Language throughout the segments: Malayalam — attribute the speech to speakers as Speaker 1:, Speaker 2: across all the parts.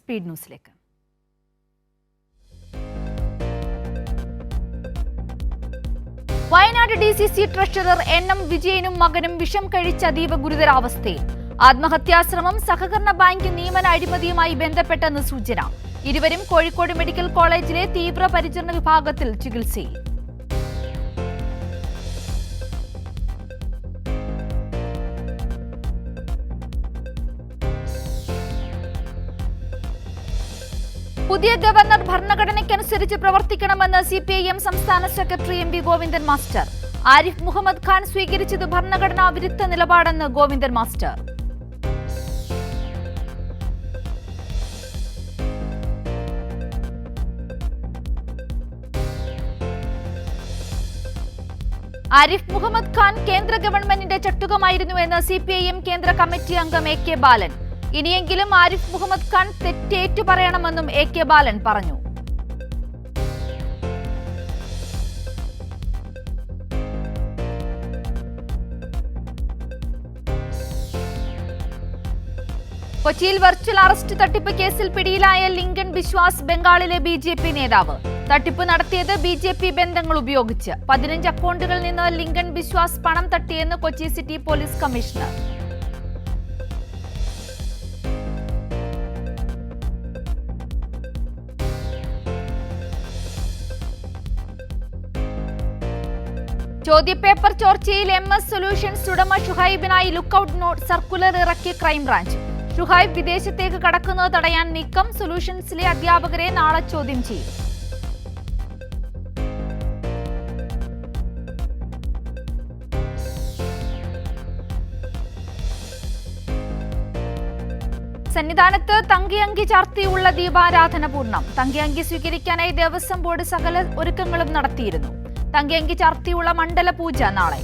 Speaker 1: സ്പീഡ് ന്യൂസിലേക്ക്. വയനാട് DCC ട്രഷറർ NM വിജയനും മകനും വിഷം കഴിച്ച അതീവ ഗുരുതരാവസ്ഥയിൽ. ആത്മഹത്യാശ്രമം സഹകരണ ബാങ്ക് നിയമന അഴിമതിയുമായി ബന്ധപ്പെട്ടെന്ന് സൂചന. ഇരുവരും കോഴിക്കോട് മെഡിക്കൽ കോളേജിലെ തീവ്രപരിചരണ വിഭാഗത്തിൽ ചികിത്സയിൽ. പുതിയ ഗവർണർ ഭരണഘടനയ്ക്കനുസരിച്ച് പ്രവർത്തിക്കണമെന്ന് CPIM സംസ്ഥാന secretary MV Govindan master. Arif Muhammad Khan സ്വീകരിച്ചത് ഭരണഘടനാ വിരുദ്ധ നിലപാടെന്ന് ഗോവിന്ദൻ മാസ്റ്റർ. ആരിഫ് മുഹമ്മദ് ഖാൻ കേന്ദ്ര ഗവൺമെന്റിന്റെ ചട്ടുകമായിരുന്നുവെന്ന് CPIM കേന്ദ്ര കമ്മിറ്റി അംഗം AK ബാലൻ. ഇനിയെങ്കിലും ആരിഫ് മുഹമ്മദ് ഖാൻ തെറ്റേറ്റു പറയണമെന്നും AK ബാലൻ പറഞ്ഞു. കൊച്ചിയിൽ വെർച്വൽ അറസ്റ്റ് തട്ടിപ്പ് കേസിൽ പിടിയിലായ ലിങ്കൺ ബിശ്വാസ് ബംഗാളിലെ BJP നേതാവ്. തട്ടിപ്പ് നടത്തിയത് BJP ബന്ധങ്ങൾ ഉപയോഗിച്ച്. 15 അക്കൗണ്ടുകളിൽ നിന്ന് ലിങ്കൺ ബിശ്വാസ് പണം തട്ടിയെന്ന് കൊച്ചി സിറ്റി പോലീസ് കമ്മീഷണർ. ചോദ്യപേപ്പർ ചോർച്ചയിൽ MS സൊല്യൂഷൻസ് ഉടമ ഷുഹൈബിനായി ലുക്കൌട്ട് നോട്ട് സർക്കുലർ ഇറക്കി ക്രൈംബ്രാഞ്ച്. ഷുഹൈബ് വിദേശത്തേക്ക് കടക്കുന്നത് തടയാൻ നീക്കം. സൊല്യൂഷൻസിലെ അധ്യാപകരെ നാളെ ചോദ്യം ചെയ്യും. സന്നിധാനത്ത് തങ്കയങ്കി ചാർത്തിയുള്ള ദീപാരാധന പൂർണ്ണം. തങ്കയങ്കി സ്വീകരിക്കാനായി ദേവസ്വം ബോർഡ് സകല ഒരുക്കങ്ങളും നടത്തിയിരുന്നു. തങ്കയങ്കി ചാർത്തിയുള്ള മണ്ഡല പൂജ നാളെ.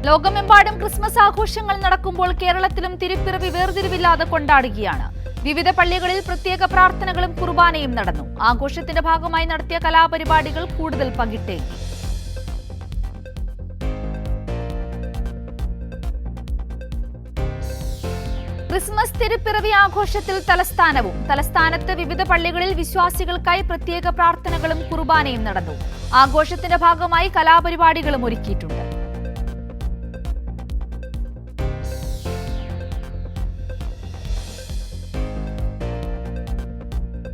Speaker 1: ലോകമെമ്പാടും ക്രിസ്മസ് ആഘോഷങ്ങൾ നടക്കുമ്പോൾ കേരളത്തിലും തിരുപ്പിറവി വേർതിരിവില്ലാതെ കൊണ്ടാടുകയാണ്. വിവിധ പള്ളികളിൽ പ്രത്യേക പ്രാർത്ഥനകളും കുർബാനയും നടന്നു. ആഘോഷത്തിന്റെ ഭാഗമായി നടത്തിയ കലാപരിപാടികൾ കൂടുതൽ പകിട്ടേകി. ക്രിസ്മസ് തിരുപ്പിറവി ആഘോഷത്തിൽ തലസ്ഥാനത്ത് വിവിധ പള്ളികളിൽ വിശ്വാസികൾക്കായി പ്രത്യേക പ്രാർത്ഥനകളും കുർബാനയും നടന്നു. ആഘോഷത്തിന്റെ ഭാഗമായി കലാപരിപാടികളും ഒരുക്കിയിട്ടുണ്ട്.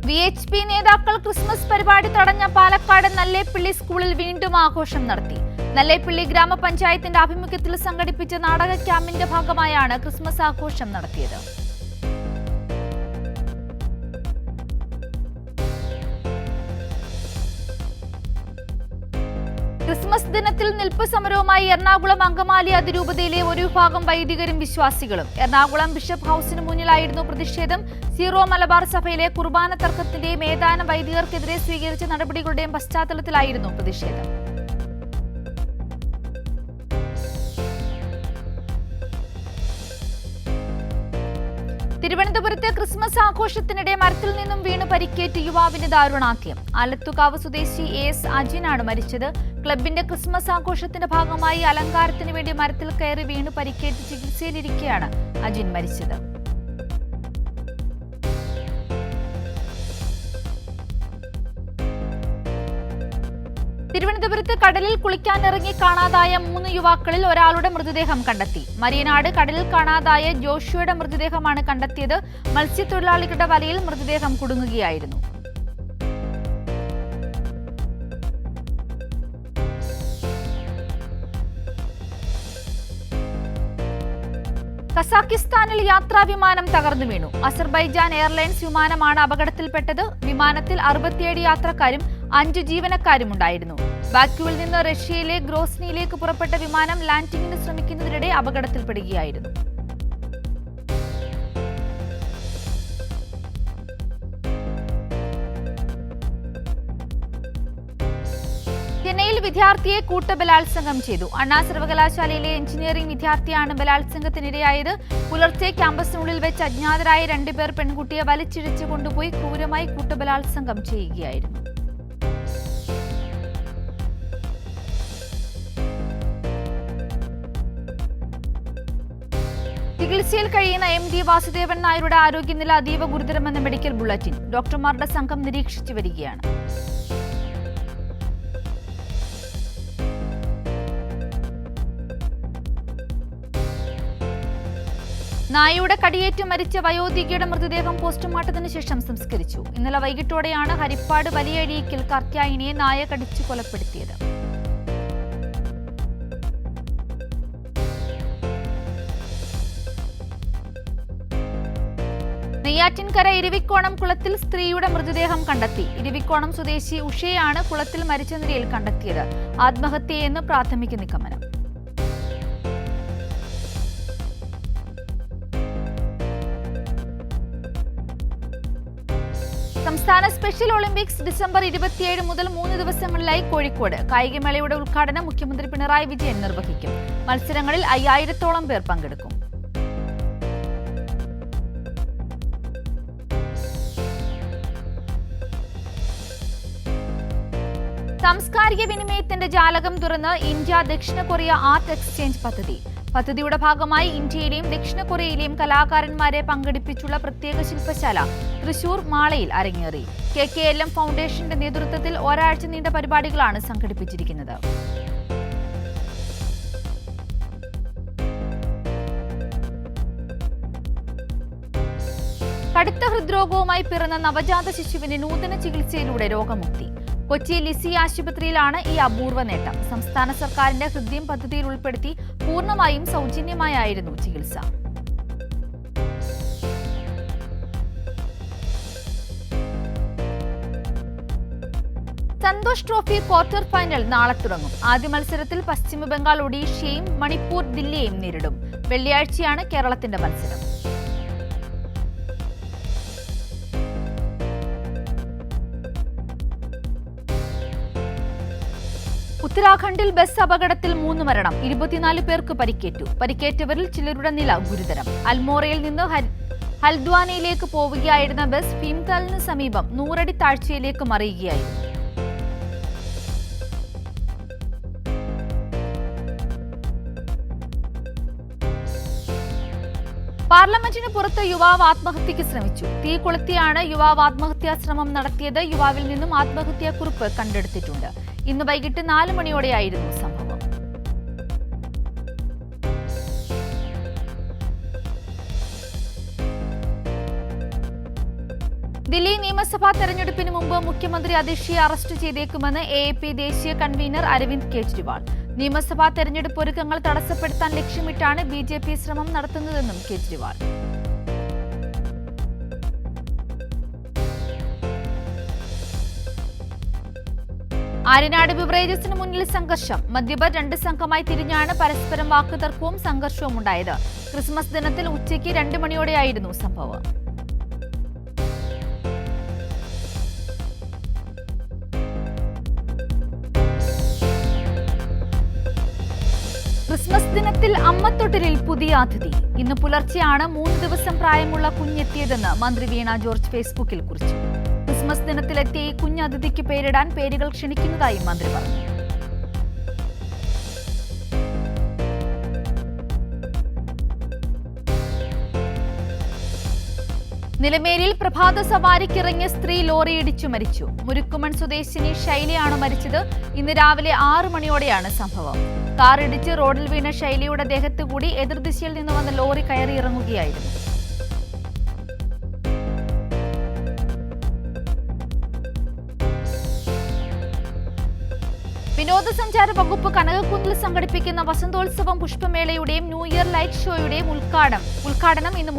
Speaker 1: VHP നേതാക്കൾ ക്രിസ്മസ് പരിപാടി തടഞ്ഞ പാലക്കാട് നല്ലേപ്പിള്ളി സ്കൂളിൽ വീണ്ടും ആഘോഷം നടത്തി. നല്ലേപ്പിള്ളി ഗ്രാമപഞ്ചായത്തിന്റെ ആഭിമുഖ്യത്തിൽ സംഘടിപ്പിച്ച നാടക ക്യാമ്പിന്റെ ഭാഗമായാണ് ക്രിസ്മസ് ആഘോഷം നടത്തിയത്. ക്രിസ്മസ് ദിനത്തിൽ നിൽപ്പ് സമരവുമായി എറണാകുളം അങ്കമാലി അതിരൂപതയിലെ ഒരു വിഭാഗം വൈദികരും വിശ്വാസികളും. എറണാകുളം ബിഷപ്പ് ഹൌസിന് മുന്നിലായിരുന്നു പ്രതിഷേധം. സീറോ മലബാർ സഭയിലെ കുർബാന തർക്കത്തിന്റെയും ഏതാനും വൈദികർക്കെതിരെ സ്വീകരിച്ച നടപടികളുടെയും പശ്ചാത്തലത്തിലായിരുന്നു പ്രതിഷേധം. തിരുവനന്തപുരത്തെ ക്രിസ്മസ് ആഘോഷത്തിനിടെ മരത്തിൽ നിന്നും വീണ് പരിക്കേറ്റ് യുവാവിന് ദാരുണാന്ത്യം. ആലത്തുകാവ് സ്വദേശി AS അജിനാണ് മരിച്ചത്. ക്ലബിന്റെ ക്രിസ്മസ് ആഘോഷത്തിന്റെ ഭാഗമായി അലങ്കാരത്തിന് വേണ്ടി മരത്തിൽ കയറി വീണ് പരിക്കേറ്റ് ചികിത്സയിലിരിക്കെയാണ് അജിൻ മരിച്ചത്. തിരുവനന്തപുരത്ത് കടലിൽ കുളിക്കാനിറങ്ങി കാണാതായ 3 യുവാക്കളിൽ ഒരാളുടെ മൃതദേഹം കണ്ടെത്തി. മരിയനാട് കടലിൽ കാണാതായ ജോഷുവയുടെ മൃതദേഹമാണ് കണ്ടെത്തിയത്. മത്സ്യത്തൊഴിലാളികളുടെ വലയിൽ മൃതദേഹം കുടുങ്ങുകയായിരുന്നു. കസാക്കിസ്ഥാനിൽ യാത്രാ വിമാനം തകർന്നു വീണു. അസർബൈജാൻ എയർലൈൻസ് വിമാനമാണ് അപകടത്തിൽപ്പെട്ടത്. വിമാനത്തിൽ 67 യാത്രക്കാരും 5 ജീവനക്കാരും ഉണ്ടായിരുന്നു. ബാക്യുവിൽ നിന്ന് റഷ്യയിലെ ഗ്രോസ്നിയിലേക്ക് പുറപ്പെട്ട വിമാനം ലാൻഡിംഗിന് ശ്രമിക്കുന്നതിനിടെ അപകടത്തിൽപ്പെടുകയായിരുന്നു. ചെന്നൈയിൽ വിദ്യാർത്ഥിയെ കൂട്ടബലാത്സംഗം ചെയ്തു. അണ്ണാ സർവകലാശാലയിലെ എഞ്ചിനീയറിംഗ് വിദ്യാർത്ഥിയാണ് ബലാത്സംഗത്തിനിരയായത്. പുലർച്ചെ ക്യാമ്പസിനുള്ളിൽ വെച്ച് അജ്ഞാതരായ 2 പേർ പെൺകുട്ടിയെ വലിച്ചിഴച്ചു കൊണ്ടുപോയി ക്രൂരമായി കൂട്ടബലാത്സംഗം ചെയ്യുകയായിരുന്നു. ചികിത്സയിൽ കഴിയുന്ന MD വാസുദേവൻ നായരുടെ ആരോഗ്യനില അതീവ ഗുരുതരമെന്ന മെഡിക്കൽ ബുള്ളറ്റിൻ. ഡോക്ടർമാരുടെ സംഘം നിരീക്ഷിച്ചു വരികയാണ്. നായയുടെ കടിയേറ്റ് മരിച്ച വയോധികയുടെ മൃതദേഹം പോസ്റ്റ്മോർട്ടത്തിന് ശേഷം സംസ്കരിച്ചു. ഇന്നലെ വൈകിട്ടോടെയാണ് ഹരിപ്പാട് വലിയഴീക്കിൽ കാർത്യായനിയെ നായ കടിച്ചു കൊലപ്പെടുത്തിയത്. നെയ്യാറ്റിൻകര ഇരവിക്കോണം കുളത്തിൽ സ്ത്രീയുടെ മൃതദേഹം കണ്ടെത്തി. ഇരവിക്കോണം സ്വദേശി ഉഷയാണ് കുളത്തിൽ മരിച്ച നിലയിൽ കണ്ടെത്തിയത്. ആത്മഹത്യയെന്ന് പ്രാഥമിക നിഗമനം. സംസ്ഥാന സ്പെഷ്യൽ ഒളിമ്പിക്സ് ഡിസംബർ 27 മുതൽ 3 ദിവസങ്ങളിലായി കോഴിക്കോട്. കായികമേളയുടെ ഉദ്ഘാടനം മുഖ്യമന്ത്രി പിണറായി വിജയൻ നിർവഹിക്കും. മത്സരങ്ങളിൽ 5000-ഓളം പേർ പങ്കെടുക്കും. സാംസ്കാരിക വിനിമയത്തിന്റെ ജാലകം തുറന്ന് ഇന്ത്യ ദക്ഷിണ കൊറിയ ആർട്ട് എക്സ്ചേഞ്ച് പദ്ധതി. പദ്ധതിയുടെ ഭാഗമായി ഇന്ത്യയിലെയും ദക്ഷിണ കൊറിയയിലെയും കലാകാരന്മാരെ പങ്കെടുപ്പിച്ചുള്ള പ്രത്യേക ശില്പശാല തൃശൂർ മാളയിൽ അരങ്ങേറി. KKLM ഫൗണ്ടേഷന്റെ നേതൃത്വത്തിൽ ഒരാഴ്ച നീണ്ട പരിപാടികളാണ് സംഘടിപ്പിച്ചിരിക്കുന്നത്. കടുത്ത ഹൃദ്രോഗവുമായി പിറന്ന നവജാത ശിശുവിന് നൂതന ചികിത്സയിലൂടെ രോഗമുക്തി. കൊച്ചി ലിസി ആശുപത്രിയിലാണ് ഈ അപൂർവ നേട്ടം. സംസ്ഥാന സർക്കാരിന്റെ ഹൃദയം പദ്ധതിയിൽ ഉൾപ്പെടുത്തി പൂർണ്ണമായും സൗജന്യമായായിരുന്നു ചികിത്സ. സന്തോഷ് ട്രോഫി ക്വാർട്ടർ ഫൈനൽ നാളെ തുടങ്ങും. ആദ്യ മത്സരത്തിൽ പശ്ചിമ ബംഗാൾ ഒഡീഷയെയും മണിപ്പൂർ ദില്ലിയെയും നേരിടും. വെള്ളിയാഴ്ചയാണ് കേരളത്തിന്റെ മത്സരം. ഉത്തരാഖണ്ഡിൽ ബസ് അപകടത്തിൽ 3 മരണം, 24 പേർക്ക് പരിക്കേറ്റു. പരിക്കേറ്റവരിൽ ചിലരുടെ നില ഗുരുതരം. അൽമോറയിൽ നിന്ന് ഹൽദ്വാനിയിലേക്ക് പോവുകയായിരുന്ന ബസ് ഭീംതാലിന് സമീപം 100 അടി താഴ്ചയിലേക്ക് മറിയുകയായിരുന്നു. പാർലമെന്റിന് പുറത്ത് യുവാവ് ആത്മഹത്യക്ക് ശ്രമിച്ചു. തീ കൊളുത്തിയാണ് യുവാവ് ആത്മഹത്യാ ശ്രമം നടത്തിയത്. യുവാവിൽ നിന്നും ആത്മഹത്യാക്കുറിപ്പ് കണ്ടെടുത്തിട്ടുണ്ട്. ഇന്ന് വൈകിട്ട് 4 മണിയോടെയായിരുന്നു സംഭവം. ദില്ലി നിയമസഭാ തെരഞ്ഞെടുപ്പിന് മുമ്പ് മുഖ്യമന്ത്രി അതിഷിയെ അറസ്റ്റ് ചെയ്തേക്കുമെന്ന് AAP ദേശീയ കൺവീനർ അരവിന്ദ് കെജ്രിവാൾ. നിയമസഭാ തെരഞ്ഞെടുപ്പ് ഒരുക്കങ്ങൾ തടസ്സപ്പെടുത്താൻ ലക്ഷ്യമിട്ടാണ് BJP ശ്രമം നടത്തുന്നതെന്നും കെജ്രിവാൾ. ആര്യനാട് ബിവറേജസിന് മുന്നിൽ സംഘർഷം. മദ്യപർ 2 സംഘമായി തിരിഞ്ഞാണ് പരസ്പരം വാക്കുതർക്കവും സംഘർഷവും ഉണ്ടായത്. ക്രിസ്മസ് ദിനത്തിൽ ഉച്ചയ്ക്ക് 2 മണിയോടെയായിരുന്നു സംഭവം. ക്രിസ്മസ് ദിനത്തിൽ അമ്മത്തൊട്ടിലിൽ പുതിയ അതിഥി. ഇന്ന് പുലർച്ചെയാണ് 3 ദിവസം പ്രായമുള്ള കുഞ്ഞെത്തിയതെന്ന് മന്ത്രി വീണ ജോർജ് ഫേസ്ബുക്കിൽ കുറിച്ചു. ക്രിസ്മസ് ദിനത്തിലെത്തിയ ഈ കുഞ്ഞതിഥിക്ക് പേരിടാൻ പേരുകൾ ക്ഷണിക്കുന്നതായി മന്ത്രി പറഞ്ഞു. നിലമേലിൽ പ്രഭാത സവാരിക്കിറങ്ങിയ സ്ത്രീ ലോറിയിടിച്ചു മരിച്ചു. മുരുക്കുമൺ സ്വദേശിനി ശൈലയാണ് മരിച്ചത്. ഇന്ന് രാവിലെ 6 മണിയോടെയാണ് സംഭവം. കാർ ഇടിച്ച് റോഡിൽ വീണ ശൈലയുടെ ദേഹത്ത് കൂടി എതിർദിശയിൽ നിന്ന് വന്ന ലോറി കയറിയിറങ്ങുകയായിരുന്നു. വിനോദസഞ്ചാര വകുപ്പ് കനകക്കുന്നിൽ സംഘടിപ്പിക്കുന്ന വസന്തോത്സവം പുഷ്പമേളയുടെയും ന്യൂ ഇയർ ലൈറ്റ് ഷോയുടെയും ഉദ്ഘാടനം ഇന്ന്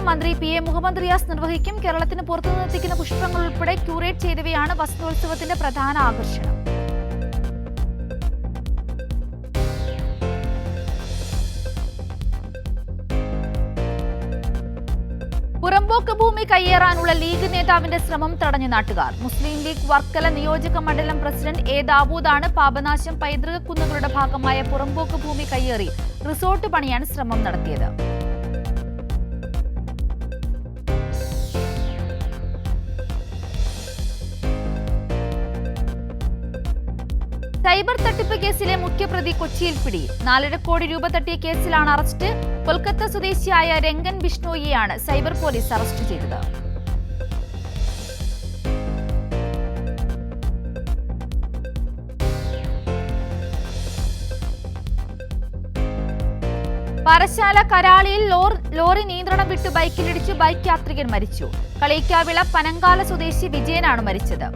Speaker 1: മന്ത്രി PA മുഹമ്മദ് റിയാസ് നിർവഹിക്കും. കേരളത്തിന് പുറത്തുനിന്ന് എത്തിക്കുന്ന പുഷ്പങ്ങൾ ഉൾപ്പെടെ ക്യൂറേറ്റ് ചെയ്തവയാണ് വസന്തോത്സവത്തിന്റെ പ്രധാന ആകർഷണം. പുറമ്പോക്ക് ഭൂമി കയ്യേറാനുള്ള ലീഗ് നേതാവിന്റെ ശ്രമം തടഞ്ഞു നാട്ടുകാർ. മുസ്ലിം ലീഗ് വർക്കല നിയോജക മണ്ഡലം പ്രസിഡന്റ് A ദാവൂദാണ് പാപനാശം പൈതൃക കുന്നുകളുടെ ഭാഗമായ പുറമ്പോക്ക് ഭൂമി കയ്യേറി റിസോർട്ട് പണിയാൻ ശ്രമം നടത്തിയത്. സൈബർ തട്ടിപ്പ് കേസിലെ മുഖ്യപ്രതി കൊച്ചിയിൽ പിടി. 4.5 കോടി രൂപ തട്ടിയ കേസിലാണ് അറസ്റ്റ്. കൊൽക്കത്ത സ്വദേശിയായ രംഗൻ ബിഷ്ണോയിയെയാണ് സൈബർ പോലീസ് അറസ്റ്റ് ചെയ്തത്. പാറശാല കരാളിയിൽ ലോറി നിയന്ത്രണം വിട്ട് ബൈക്കിലിടിച്ച് ബൈക്ക് യാത്രികൻ മരിച്ചു. കളിയിക്കാവിള പനങ്കാല സ്വദേശി വിജയനാണ് മരിച്ചത്.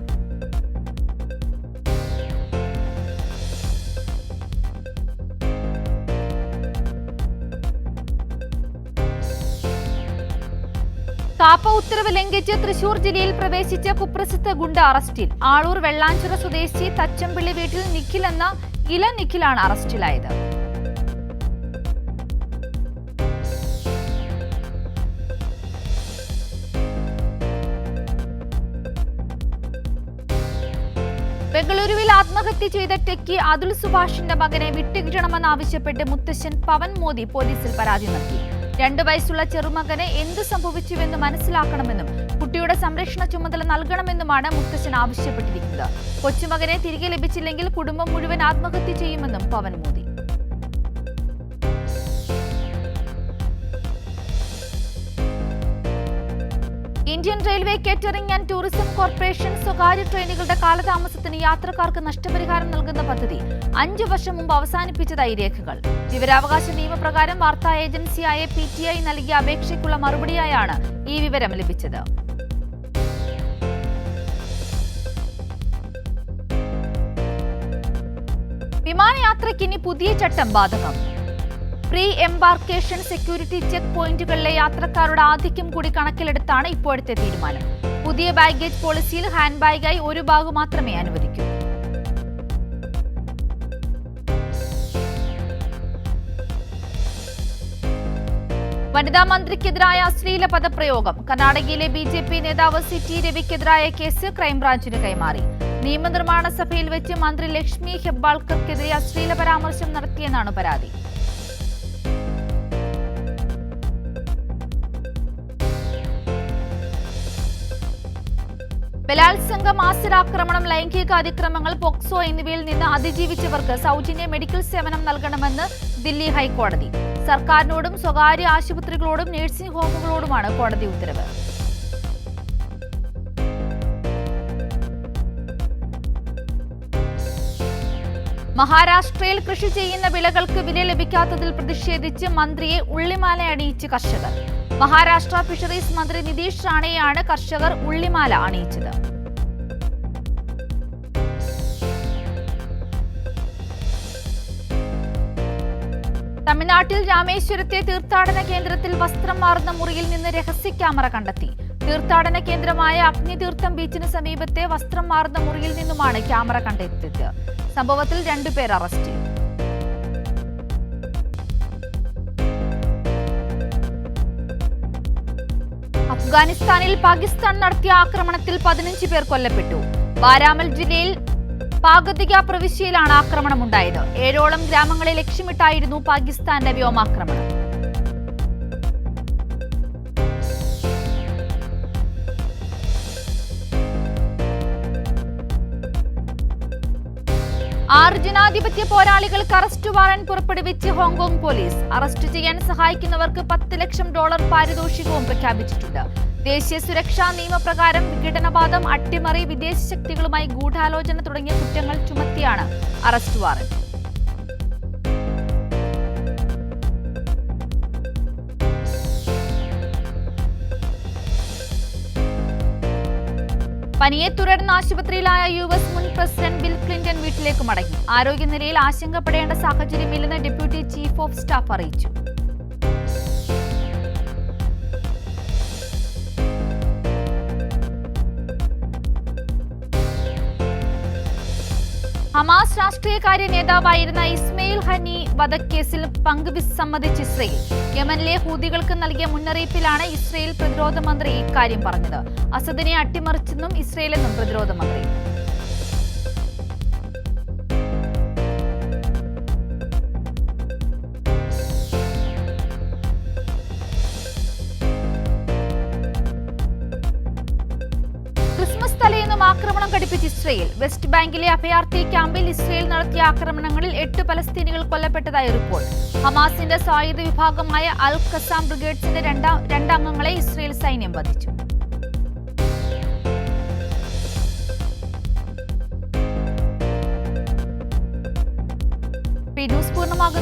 Speaker 1: കാപ്പ ഉത്തരവ് ലംഘിച്ച് തൃശൂർ ജില്ലയിൽ പ്രവേശിച്ച കുപ്രസിദ്ധ ഗുണ്ട അറസ്റ്റിൽ. ആളൂർ വെള്ളാഞ്ചിറ സ്വദേശി തച്ചമ്പിള്ളി വീട്ടിൽ നിഖിൽ എന്ന ഇല നിഖിലാണ് അറസ്റ്റിലായത്. ബംഗളൂരുവിൽ ആത്മഹത്യ ചെയ്ത ടെക്കി അതുൽ സുഭാഷിന്റെ മകനെ വിട്ടുകിട്ടണമെന്നാവശ്യപ്പെട്ട് മുത്തശ്ശൻ പവൻ മോദി പോലീസിൽ പരാതി നൽകി. 2 വയസ്സുള്ള ചെറുമകന് എന്ത് സംഭവിച്ചുവെന്ന് മനസ്സിലാക്കണമെന്നും കുട്ടിയുടെ സംരക്ഷണ ചുമതല നൽകണമെന്നുമാണ് മുത്തശ്ശൻ ആവശ്യപ്പെട്ടിരിക്കുന്നത്. കൊച്ചുമകനെ തിരികെ ലഭിച്ചില്ലെങ്കിൽ കുടുംബം മുഴുവൻ ആത്മഹത്യ ചെയ്യുമെന്നും Pavan Modi. Indian railway catering and tourism corporation സ്വകാര്യ ട്രെയിനുകളുടെ കാലതാമസത്തിന് യാത്രക്കാർക്ക് നഷ്ടപരിഹാരം നൽകുന്ന പദ്ധതി 5 വർഷം മുമ്പ് അവസാനിപ്പിച്ചതായി രേഖകൾ. വിവരാവകാശ നിയമപ്രകാരം വാർത്താ ഏജൻസിയായ PTI നൽകിയ അപേക്ഷയ്ക്കുള്ള മറുപടിയായാണ് ഈ വിവരം ലഭിച്ചത്. വിമാനയാത്രയ്ക്ക് ഇനി പുതിയ ചട്ടം ബാധകം. പ്രീ എംബാർക്കേഷൻ സെക്യൂരിറ്റി ചെക്ക് പോയിന്റുകളിലെ യാത്രക്കാരുടെ ആധിക്യം കൂടി കണക്കിലെടുത്താണ് ഇപ്പോഴത്തെ തീരുമാനം. പുതിയ ബാഗേജ് പോളിസിയിൽ ഹാൻഡ് ബാഗായി 1 ബാഗ് മാത്രമേ അനുവദിക്കൂ. വനിതാ മന്ത്രിക്കെതിരായ അശ്ലീല പദപ്രയോഗം. കർണാടകയിലെ BJP നേതാവ് CT രവിക്കെതിരായ കേസ് ക്രൈംബ്രാഞ്ചിന് കൈമാറി. നിയമനിർമ്മാണ സഭയിൽ വെച്ച് മന്ത്രി ലക്ഷ്മി ഹെബ്ബാൾക്കർക്കെതിരെ അശ്ലീല പരാമർശം നടത്തിയെന്നാണ് പരാതി. ബലാത്സംഗം, ആസിഡാക്രമണം, ലൈംഗിക അതിക്രമങ്ങൾ, പോക്സോ എന്നിവയിൽ നിന്ന് അതിജീവിച്ചവർക്ക് സൗജന്യ മെഡിക്കൽ സേവനം നൽകണമെന്ന് ദില്ലി ഹൈക്കോടതി. സർക്കാരിനോടും സ്വകാര്യ ആശുപത്രികളോടും നഴ്സിംഗ് ഹോമുകളോടുമാണ് കോടതി ഉത്തരവ്. മഹാരാഷ്ട്രയിൽ കൃഷി ചെയ്യുന്ന വിളകൾക്ക് വില ലഭിക്കാത്തതിൽ പ്രതിഷേധിച്ച് മന്ത്രിയെ ഉള്ളിമാല അണിയിച്ച് കർഷകർ. മഹാരാഷ്ട്ര ഫിഷറീസ് മന്ത്രി നിതീഷ് റാണയെയാണ് കർഷകർ ഉള്ളിമാല അണിയിച്ചത്. തമിഴ്നാട്ടിൽ രാമേശ്വരത്തെ തീർത്ഥാടന കേന്ദ്രത്തിൽ വസ്ത്രം മാറുന്ന മുറിയിൽ നിന്ന് രഹസ്യ ക്യാമറ കണ്ടെത്തി. തീർത്ഥാടന കേന്ദ്രമായ അഗ്നിതീർത്ഥം ബീച്ചിന് സമീപത്തെ വസ്ത്രം മാറുന്ന മുറിയിൽ നിന്നുമാണ് ക്യാമറ കണ്ടെത്തിയത്. സംഭവത്തിൽ 2 പേർ അറസ്റ്റ്. അഫ്ഗാനിസ്ഥാനിൽ പാകിസ്ഥാൻ നടത്തിയ ആക്രമണത്തിൽ 15 പേർ കൊല്ലപ്പെട്ടു. ബാരാമൽ ജില്ലയിൽ പാഗതിക പ്രവിശ്യയിലാണ് ആക്രമണമുണ്ടായത്. 7ഓളം ഗ്രാമങ്ങളെ ലക്ഷ്യമിട്ടായിരുന്നു പാകിസ്ഥാന്റെ വ്യോമാക്രമണം. ജനാധിപത്യ പോരാളികൾക്ക് അറസ്റ്റ് വാറന്റ് പുറപ്പെടുവിച്ച് ഹോങ്കോങ് പോലീസ്. അറസ്റ്റ് ചെയ്യാൻ സഹായിക്കുന്നവർക്ക് $10 ലക്ഷം പാരിതോഷികവും പ്രഖ്യാപിച്ചിട്ടുണ്ട്. ദേശീയ സുരക്ഷാ നിയമപ്രകാരം വിഘടനവാദം, അട്ടിമറി, വിദേശ ശക്തികളുമായി ഗൂഢാലോചന തുടങ്ങിയ കുറ്റങ്ങൾ ചുമത്തിയാണ് അറസ്റ്റ് വാറന്റ്. പനിയെ തുടർന്ന് ആശുപത്രിയിലായ US മുൻ പ്രസിഡന്റ് ബിൽ ക്ലിന്റൺ വീട്ടിലേക്ക് മടങ്ങി. ആരോഗ്യനിലയിൽ ആശങ്കപ്പെടേണ്ട സാഹചര്യമില്ലെന്ന് ഡെപ്യൂട്ടി ചീഫ് ഓഫ് സ്റ്റാഫ് അറിയിച്ചു. ഹമാസ് രാഷ്ട്രീയകാര്യ നേതാവായിരുന്ന ഇസ്മയിൽ ഹനി വധക്കേസിൽ പങ്കുവിസമ്മതിച്ച് ഇസ്രയേൽ. യമനിലെ ഹൂതികൾക്ക് നൽകിയ മുന്നറിയിപ്പിലാണ് ഇസ്രയേൽ പ്രതിരോധ മന്ത്രി ഇക്കാര്യം പറഞ്ഞത്. അസദിനെ അട്ടിമറിച്ചെന്നും ഇസ്രയേലെന്നും പ്രതിരോധ മന്ത്രി. ക്രിസ്മസ് തലേന്നും ആക്രമണം ഘടിപ്പിച്ച് ഇസ്രയേൽ. ഇസ്രയേൽ. വെസ്റ്റ് ബാങ്കിലെ അഭയാർത്ഥി ക്യാമ്പിൽ ഇസ്രയേൽ നടത്തിയ ആക്രമണങ്ങളിൽ 8 പലസ്തീനികൾ കൊല്ലപ്പെട്ടതായി റിപ്പോർട്ട്. ഹമാസിന്റെ സായുധ വിഭാഗമായ അൽ ഖസാം ബ്രിഗേഡ്സിന്റെ രണ്ട് അംഗങ്ങളെ ഇസ്രയേൽ സൈന്യം വധിച്ചു. ന്യൂസ് പൂർണ്ണമാകുന്നു.